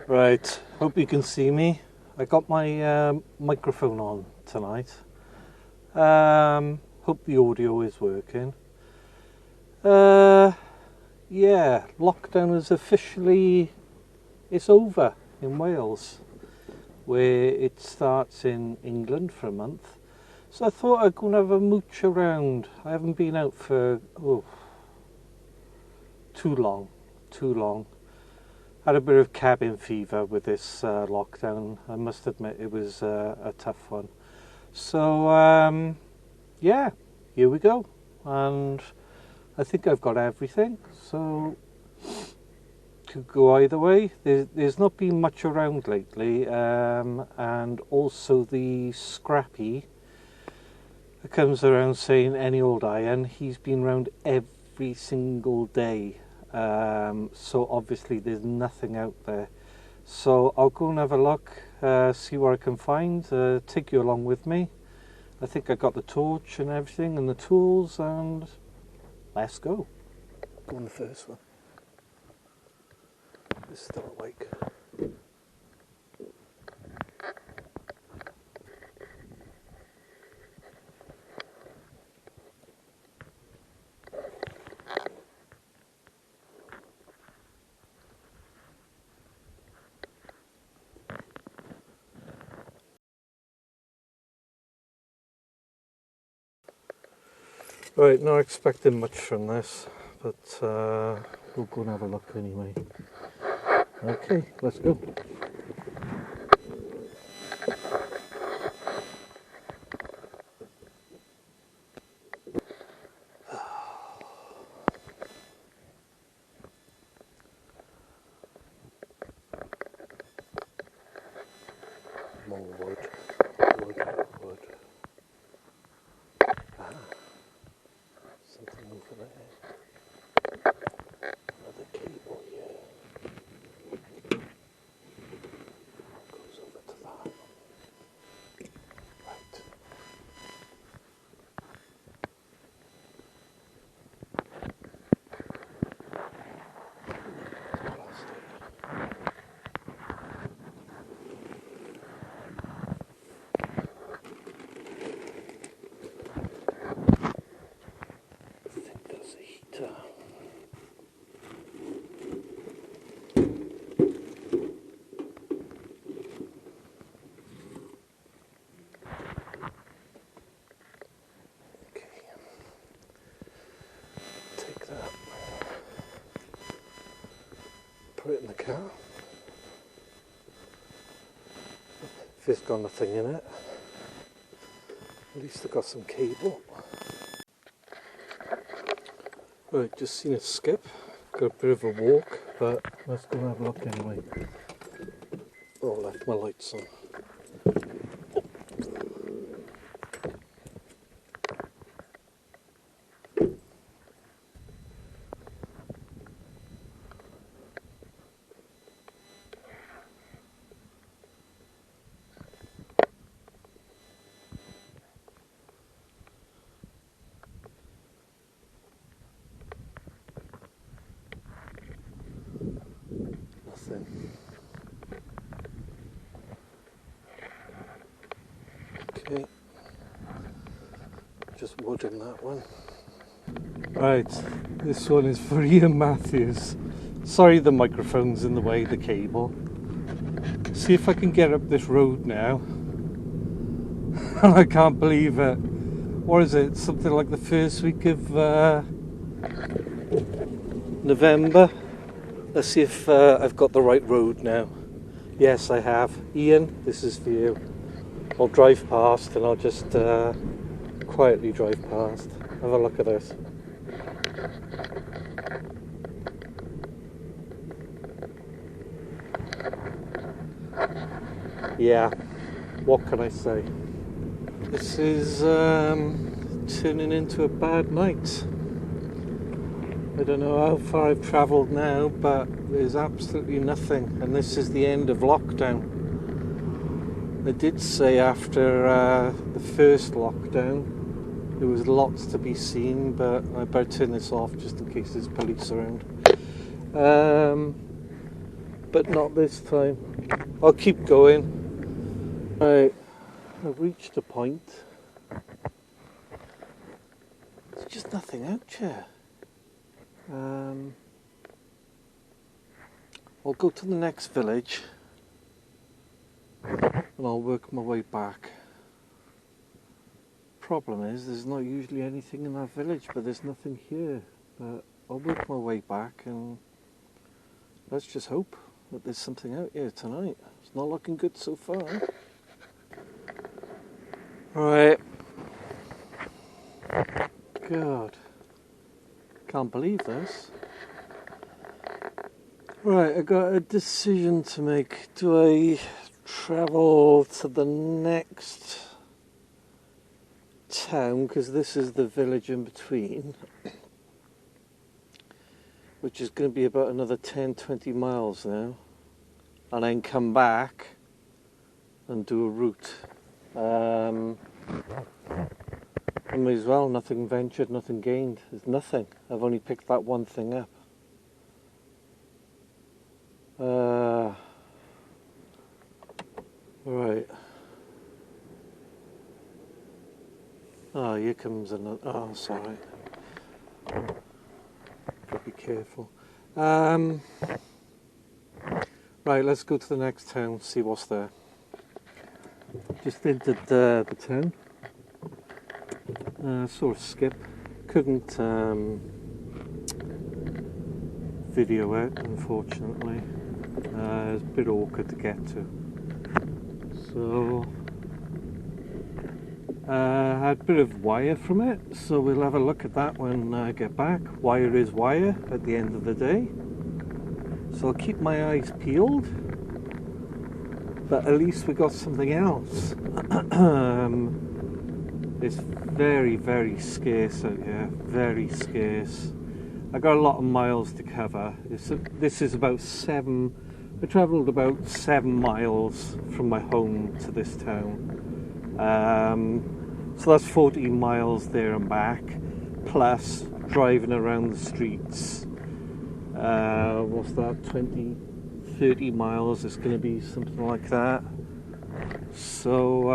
Right, hope you can see me. I got my microphone on tonight. Hope the audio is working. Yeah, lockdown is officially, it's over in Wales, where it starts in England for a month. So I thought I'd go and have a mooch around. I haven't been out for, too long. Had a bit of cabin fever with this lockdown. I must admit it was a tough one. So yeah, here we go. And I think I've got everything. So could go either way. There's not been much around lately, and also the Scrappy that comes around saying any old iron. He's been around every single day. So obviously there's nothing out there. So I'll go and have a look, see what I can find, take you along with me. I think I got the torch and everything and the tools, and let's go. Go on the first one. It's still awake. Right, not expecting much from this, but we'll go and have a look anyway. Okay, let's go. More wood. Something over there. Another cable here. Goes over to that. Right. I think that's a heater. Take that, put it in the car. If it's got nothing in it, at least I've got some cable. Right, just seen it skip, got a bit of a walk, but let's go and have a look anyway. Oh, left my lights on. Nothing. Okay, just wood in that one. Right, this one is for Ian Matthews. Sorry the microphone's in the way, the cable. See if I can get up this road now. And I can't believe it. What is it? Something like the first week of November. Let's see if I've got the right road now. Yes, I have. Ian, this is for you. I'll drive past and I'll just quietly drive past. Have a look at this. Yeah, what can I say? This is turning into a bad night. I don't know how far I've travelled now, but there's absolutely nothing, and this is the end of lockdown. They did say after the first lockdown there was lots to be seen, but I better turn this off just in case there's police around. but not this time. I'll keep going. Right, I've reached a point. There's just nothing out here. I'll go to the next village and I'll work my way back. Problem is, there's not usually anything in that village, but there's nothing here. But I'll work my way back and let's just hope that there's something out here tonight. It's not looking good so far. Right. God. Can't believe this. Right, I got a decision to make. Do I travel to the next town, because this is the village in between, which is going to be about another 10-20 miles now, and then come back and do a route? I may as well. Nothing ventured, nothing gained. There's nothing. I've only picked that one thing up. Right. Oh, here comes another. Oh, sorry. Gotta be careful. Right, let's go to the next town, see what's there. Just entered the town. Sort of skip. Couldn't video it, unfortunately. It's a bit awkward to get to. So had a bit of wire from it, so we'll have a look at that when I get back. Wire is wire at the end of the day. So I'll keep my eyes peeled, but at least we got something else. It's very, very scarce out here, very scarce. I got a lot of miles to cover. This is about I travelled about 7 miles from my home to this town. So that's 14 miles there and back, plus driving around the streets. What's that, 20-30 miles? It's going to be something like that. So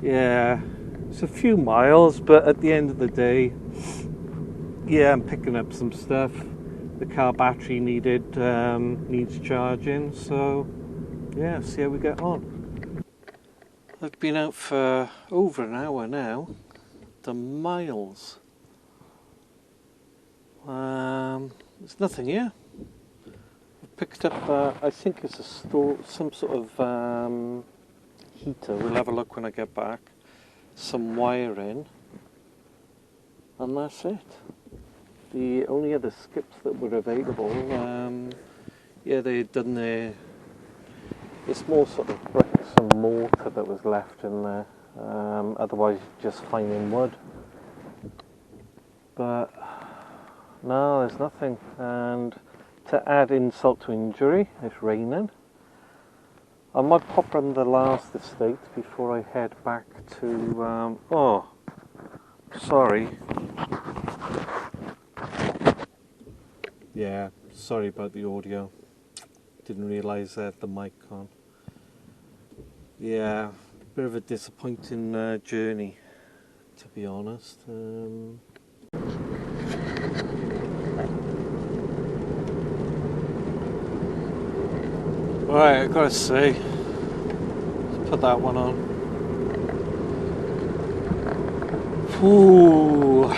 yeah, it's a few miles, but at the end of the day, yeah, I'm picking up some stuff. The car battery needs charging, so yeah, see how we get on. I've been out for over an hour now. The miles. There's nothing here. I picked up, I think it's some sort of heater. We'll have a look when I get back. Some wiring, and that's it. The only other skips that were available, yeah, they had done it's more sort of bricks and mortar that was left in there. Otherwise, just finding wood. But no, there's nothing. And to add insult to injury, it's raining. I might pop around the last estate before I head back to. Oh, sorry. Yeah, sorry about the audio. Didn't realise I had the mic on. Yeah, bit of a disappointing journey, to be honest. Right, I've got to say, let's put that one on. Ooh,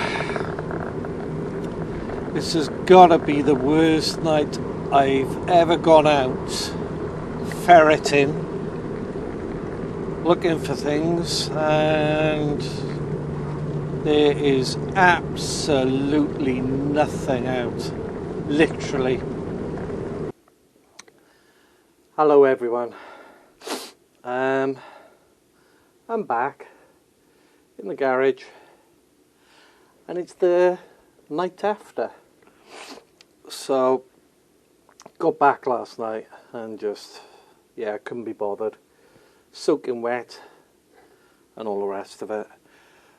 this has got to be the worst night I've ever gone out ferreting, looking for things, and there is absolutely nothing out, literally. Hello everyone, I'm back in the garage, and it's the night after. So got back last night and just, yeah, couldn't be bothered, soaking wet and all the rest of it.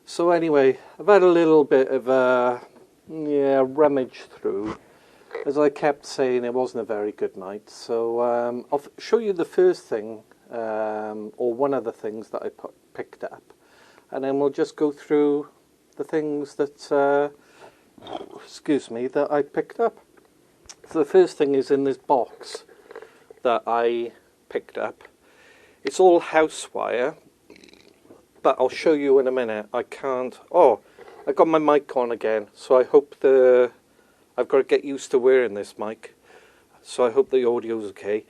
So anyway, I've had a little bit of a rummage through, as I kept saying, it wasn't a very good night. So I'll show you the first thing, or one of the things that I picked up, and then we'll just go through the things that, excuse me, that I picked up. So the first thing is in this box that I picked up. It's all house wire, but I'll show you in a minute. I can't. Oh, I got my mic on again, so I hope I've got to get used to wearing this mic, so I hope the audio's okay.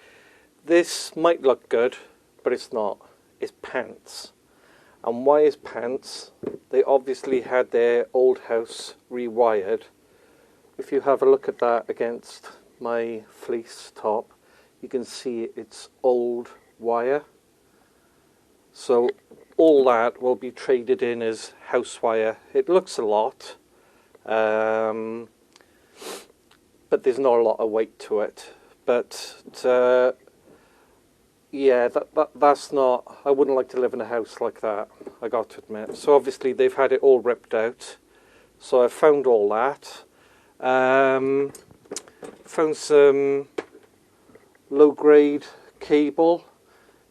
This might look good, but it's not. It's pants. And why is pants? They obviously had their old house rewired. If you have a look at that against my fleece top, you can see it's old wire. So all that will be traded in as house wire. It looks a lot, but there's not a lot of weight to it. But yeah, that's not. I wouldn't like to live in a house like that, I got to admit. So obviously they've had it all ripped out. So I found all that. Found some low-grade cable.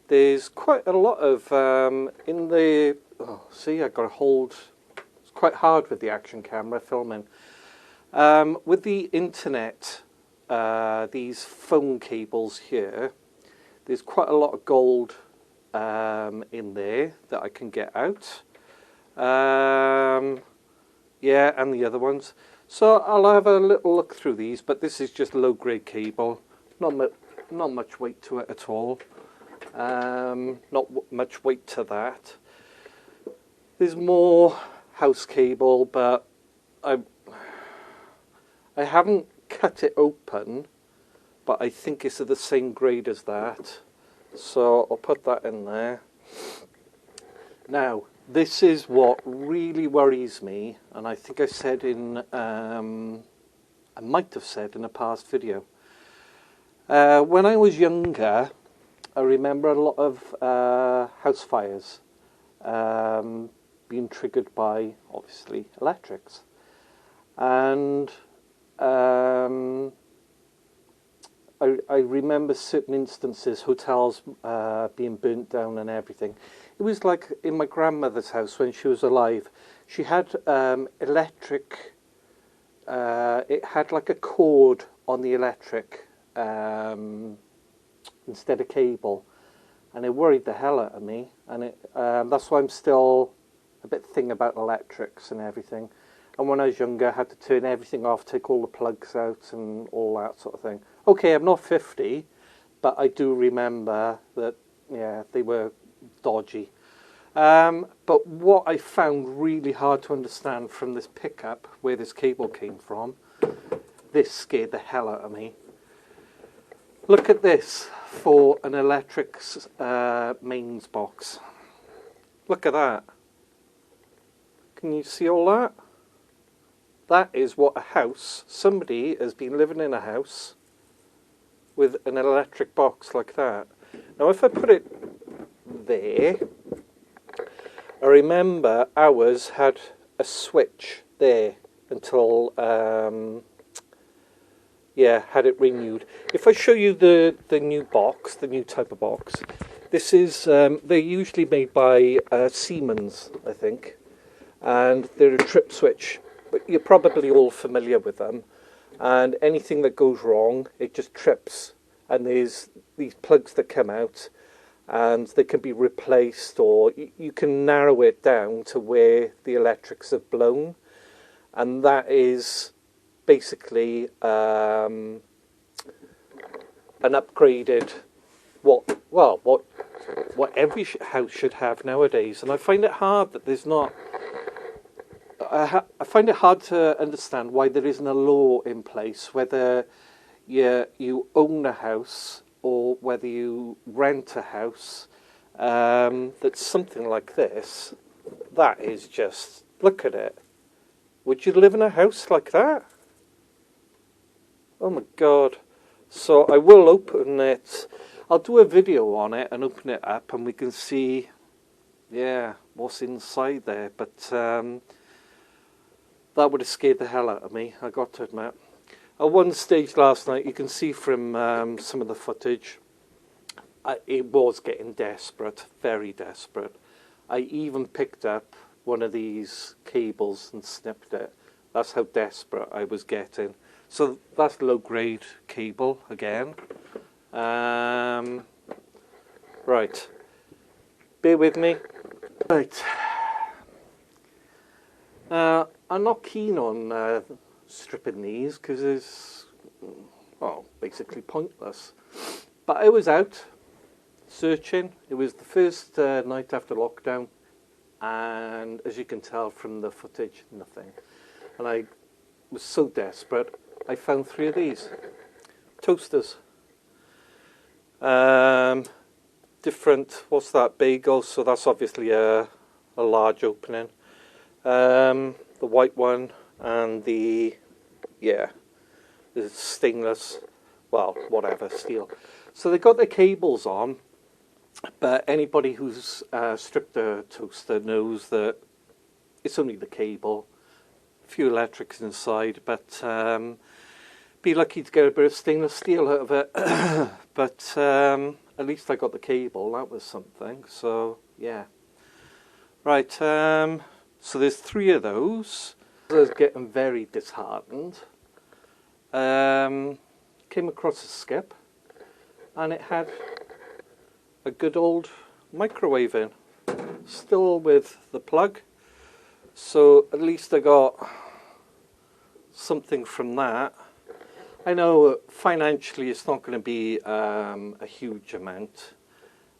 There's quite a lot of in the. Oh, see, I got a hold. It's quite hard with the action camera filming. With the internet, these phone cables here. There's quite a lot of gold in there that I can get out. Yeah, and the other ones. So I'll have a little look through these, but this is just low-grade cable. Not much weight to it at all. Not much weight to that. There's more house cable, but I haven't cut it open, but I think it's of the same grade as that. So I'll put that in there. Now, this is what really worries me, and I think I said in, I might have said in a past video. When I was younger, I remember a lot of house fires being triggered by, obviously, electrics. And I remember certain instances, hotels being burnt down and everything. It was like in my grandmother's house when she was alive. She had electric, it had like a cord on the electric instead of cable. And it worried the hell out of me. And that's why I'm still a bit thing about electrics and everything. And when I was younger, I had to turn everything off, take all the plugs out and all that sort of thing. Okay, I'm not 50, but I do remember that, yeah, they were dodgy. But what I found really hard to understand from this pickup, where this cable came from, this scared the hell out of me. Look at this for an electrics mains box. Look at that. Can you see all that? That is what a house, somebody has been living in a house with an electric box like that. Now if I put it there, I remember ours had a switch there until, yeah, had it renewed. If I show you the new box, the new type of box, this is, they're usually made by Siemens, I think, and they're a trip switch. But you're probably all familiar with them, and anything that goes wrong, it just trips. And there's these plugs that come out, and they can be replaced, or you can narrow it down to where the electrics have blown, and that is basically an upgraded what every house should have nowadays. And I find it hard that there's not. I find it hard to understand why there isn't a law in place, whether you own a house or whether you rent a house, that's something like this. That is just, look at it. Would you live in a house like that? Oh my God. So I will open it. I'll do a video on it and open it up and we can see, yeah, what's inside there. But that would have scared the hell out of me, I got to admit. At one stage last night, you can see from some of the footage, it was getting desperate, very desperate. I even picked up one of these cables and snipped it. That's how desperate I was getting. So that's low grade cable again. Right, bear with me. Right, I'm not keen on stripping these because it's, well, basically pointless. But I was out searching. It was the first night after lockdown, and as you can tell from the footage, nothing. And I was so desperate, I found 3 of these toasters. Different, what's that, bagel, so that's obviously a large opening. The white one and the stainless, well, whatever, steel. So they got their cables on, but anybody who's stripped a toaster knows that it's only the cable, a few electrics inside, but be lucky to get a bit of stainless steel out of it. But at least I got the cable, that was something, so yeah. Right, so there's 3 of those. I was getting very disheartened. Came across a skip, and it had a good old microwave in, still with the plug. So at least I got something from that. I know financially it's not going to be a huge amount,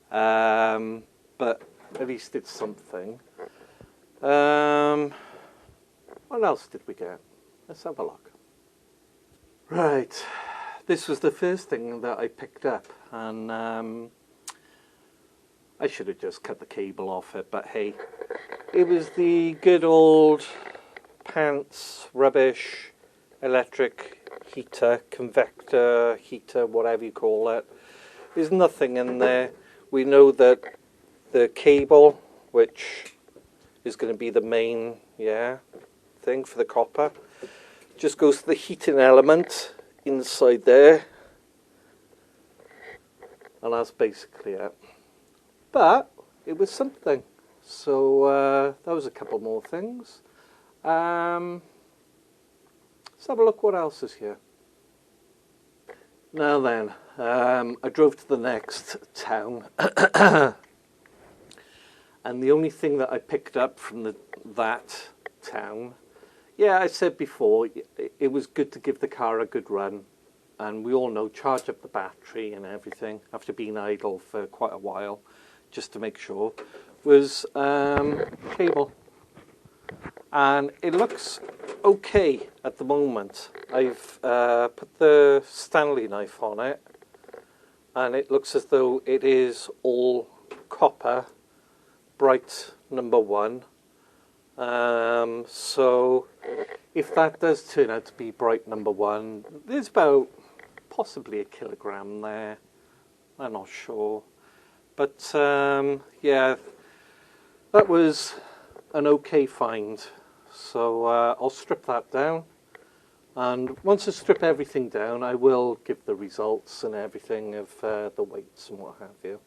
but at least it's something. What else did we get? Let's have a look. Right, this was the first thing that I picked up, and I should have just cut the cable off it, but hey, it was the good old pants, rubbish, electric heater, convector, heater, whatever you call it. There's nothing in there. We know that the cable, which is going to be the main thing for the copper, just goes to the heating element inside there, and that's basically it. But it was something. So that was a couple more things. Let's have a look what else is here. Now then, I drove to the next town, and the only thing that I picked up from that town, yeah, I said before, it was good to give the car a good run, and we all know, charge up the battery and everything after being idle for quite a while, just to make sure, was cable. And it looks okay at the moment. I've put the Stanley knife on it, and it looks as though it is all copper, bright number 1. So if that does turn out to be bright number 1, there's about possibly 1 kilogram there. I'm not sure. But yeah, that was an okay find. So I'll strip that down, and once I strip everything down, I will give the results and everything of the weights and what have you.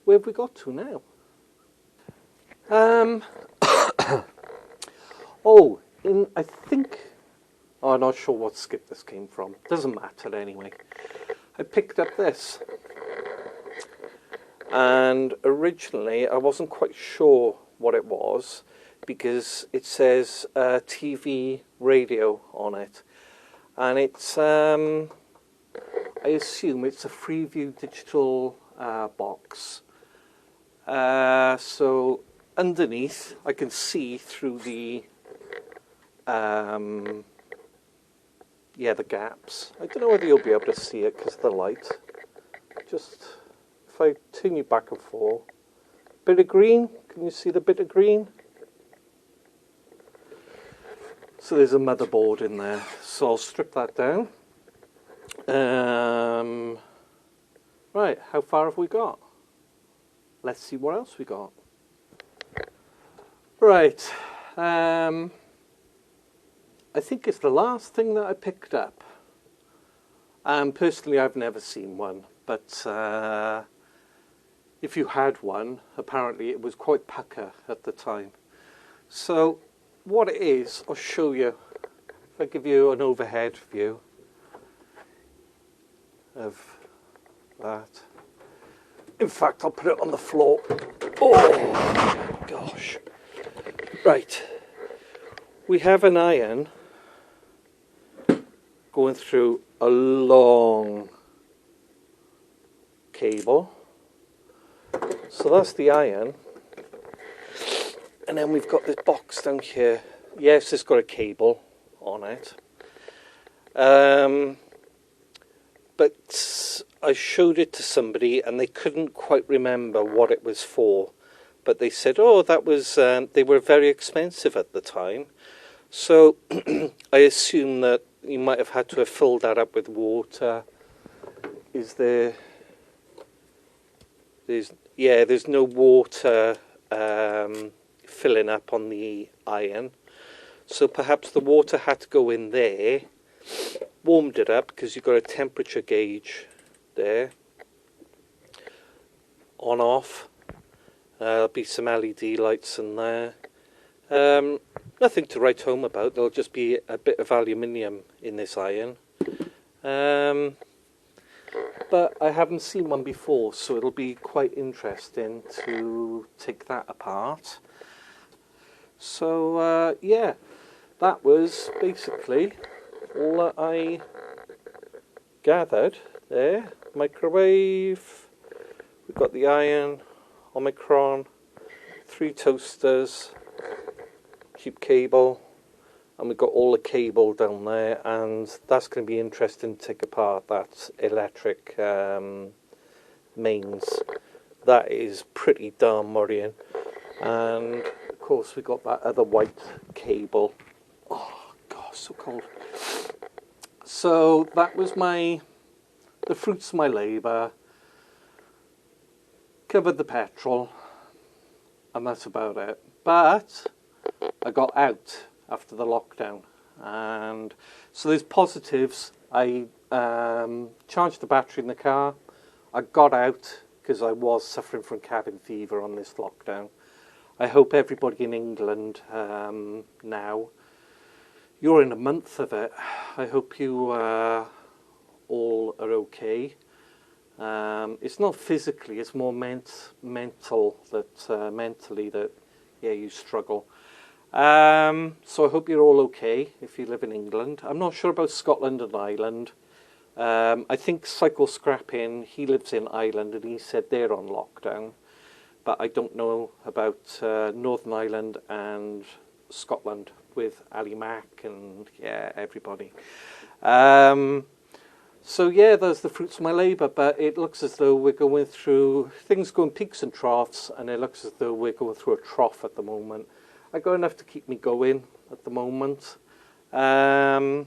Where have we got to now? I think, I'm not sure what skip this came from. Doesn't matter anyway. I picked up this, and originally I wasn't quite sure what it was, because it says TV radio on it, and it's I assume it's a Freeview digital box. So underneath I can see through the the gaps. I don't know whether you'll be able to see it because of the light. Just if I turn you back and forth, bit of green, can you see the bit of green? So there's a motherboard in there, so I'll strip that down. Right, how far have we got? Let's see what else we got. Right, I think it's the last thing that I picked up. Personally, I've never seen one, but if you had one, apparently it was quite pucker at the time. So what it is, I'll show you. If I give you an overhead view of that. In fact, I'll put it on the floor. Oh, gosh. Right. We have an iron going through a long cable. So that's the iron. And then we've got this box down here. Yes, it's got a cable on it. But I showed it to somebody and they couldn't quite remember what it was for. But they said, oh, that was, they were very expensive at the time. So I assume that you might have had to have filled that up with water. Is there... There's no water filling up on the iron. So perhaps the water had to go in there, warmed it up because you've got a temperature gauge there, on off. There'll be some LED lights in there. Nothing to write home about. There'll just be a bit of aluminium in this iron. But I haven't seen one before, so it'll be quite interesting to take that apart. So yeah, that was basically all that I gathered there. Microwave, we've got the iron, Omicron, 3 toasters, cheap cable, and we've got all the cable down there, and that's going to be interesting to take apart. That electric mains. That is pretty darn worrying. And of course we got that other white cable. Oh gosh, so cold. So that was the fruits of my labour. Covered the petrol, and that's about it. But I got out after the lockdown, and so there's positives. I charged the battery in the car. I got out because I was suffering from cabin fever on this lockdown. I hope everybody in England now, you're in a month of it. I hope you all are okay. It's not physically, it's more mental that mentally that you struggle. So I hope you're all okay if you live in England. I'm not sure about Scotland and Ireland. I think Cycle Scrapping, he lives in Ireland and he said they're on lockdown. But I don't know about Northern Ireland and Scotland with Ali Mac and everybody. So yeah, there's the fruits of my labour, but it looks as though we're going through, things go in peaks and troughs, and it looks as though we're going through a trough at the moment. I got enough to keep me going at the moment. I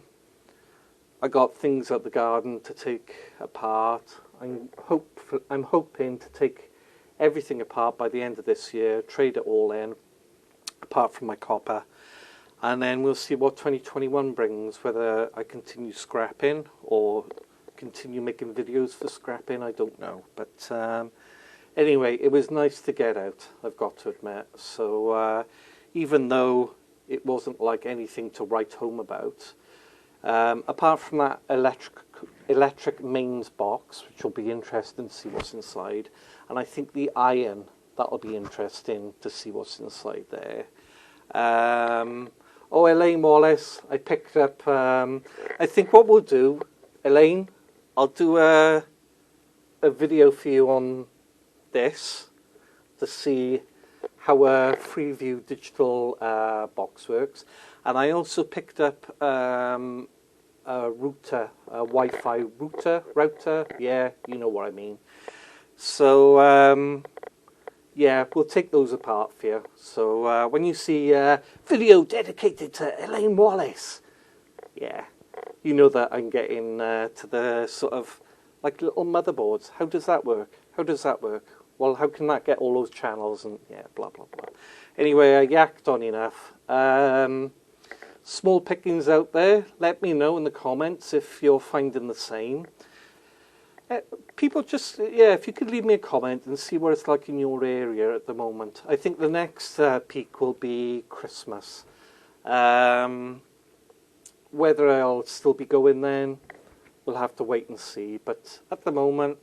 got things at the garden to take apart. I'm hoping to take everything apart by the end of this year, trade it all in, apart from my copper. And then we'll see what 2021 brings, whether I continue scrapping or continue making videos for scrapping, I don't know. But anyway, it was nice to get out, I've got to admit. So even though it wasn't like anything to write home about, apart from that electric mains box, which will be interesting to see what's inside, and I think the iron, that'll be interesting to see what's inside there. Oh, Elaine Wallace, I picked up, I think what we'll do, Elaine, I'll do a video for you on this to see how a Freeview digital box works. And I also picked up a router, a Wi-Fi router, yeah, you know what I mean. So, yeah, we'll take those apart for you. So when you see a video dedicated to Elaine Wallace, yeah, you know that I'm getting to the sort of like little motherboards. How does that work? How does that work? Well, how can that get all those channels and yeah, blah, blah, blah. Anyway, I yacked on enough. Small pickings out there. Let me know in the comments if you're finding the same. People just, yeah, if you could leave me a comment and see what it's like in your area at the moment. I think the next peak will be Christmas. Whether I'll still be going then, we'll have to wait and see. But at the moment,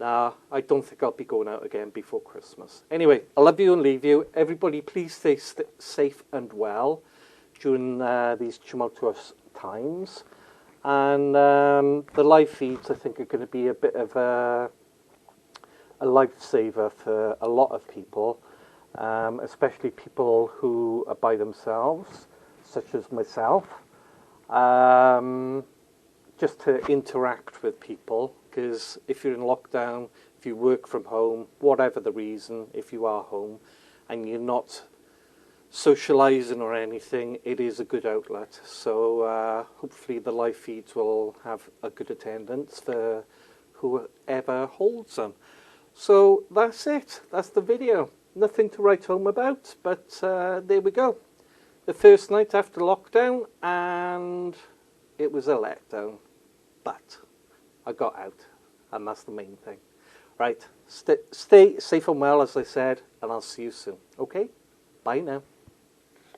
nah, I don't think I'll be going out again before Christmas. Anyway, I love you and leave you. Everybody, please stay safe and well during these tumultuous times. And the live feeds, I think, are going to be a bit of a lifesaver for a lot of people, especially people who are by themselves, such as myself, just to interact with people, because if you're in lockdown, if you work from home, whatever the reason, if you are home and you're not socializing or anything, it is a good outlet. So hopefully the live feeds will have a good attendance for whoever holds them. So that's it. That's the video. Nothing to write home about, but there we go. The first night after lockdown, and it was a letdown. But I got out, and that's the main thing. Right, stay safe and well, as I said, and I'll see you soon. Okay? Bye now.